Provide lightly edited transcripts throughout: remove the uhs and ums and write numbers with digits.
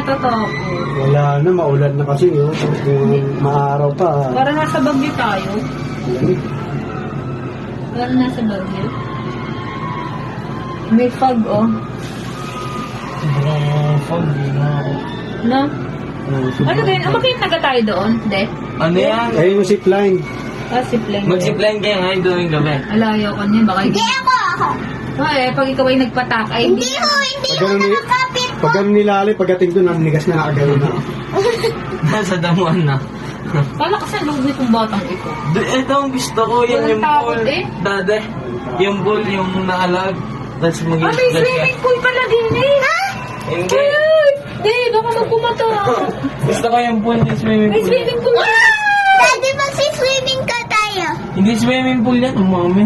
natatakot. Wala na, maulan na kasi yun. Kung maaraw pa. Para nasa Bagyo tayo. Lamig. Para nasa Bagyo. May fog, oh. Fog, No? Ano ba yun? Umakit na tayo doon? Hindi? Ano yan? Ayun yung zipline. Ah, zipline. Mag-zipline kayo ngayon doon gabi. Alayo ka niya. Baka hindi ako. Pag ikaw ay nagpatak, ay hindi. Pag ganun nilalay, pagdating doon, nanigas na nakagano'n na. Nasa damuhan na. Kala ka sa loob nitong batang ito. Ito ang gusto ko, yun Walang yung takot pool. eh. Dade, yung pool, yung naalag. Tapos May mag-i-splash ka. swimming pool pala din eh. Hindi. Ay, baka magpumato. Gusto ko yung pool, yung swimming May pool. swimming pool. Daddy, magsi-swimming ka tayo. Hindi swimming pool yan, umami.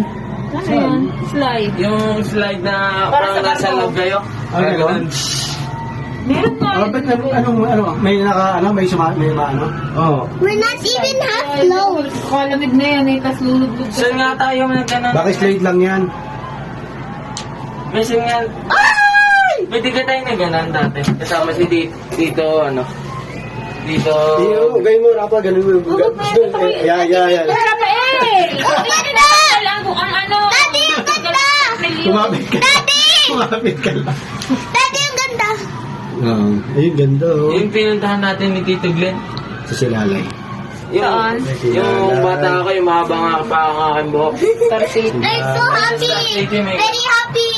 Ano yan? Slide. Yung slide na Para sa parang nasa barko. loob kayo. Ano Parang yun? ganun. Meron nga. Ba't may may ano? Oo. We're not even half low. Kalamig na yan eh, tas lulubog ka. Saan nga tayo nagkanan? Bakit slate lang yan? Minsan nga, pwede ka tayo na ganan dati. Kasama si dito, ano. Dito. Ugay mo, Rapa, ganun mo yung Huwag na yan. Yeah. Rafael! Ang ganda! Alam ko ang ano. Daddy, ang ganda! Kumapit ka. Daddy! Kumapit ka lang. Daddy, ang ganda! Ayun, ganda oh. Yung pinuntahan natin ni Tito Glenn. Sa Silalay. Saan? Yung bata ako, yung mahaba nga pa ang aking buhok. Tarsit. I'm so happy! Very happy!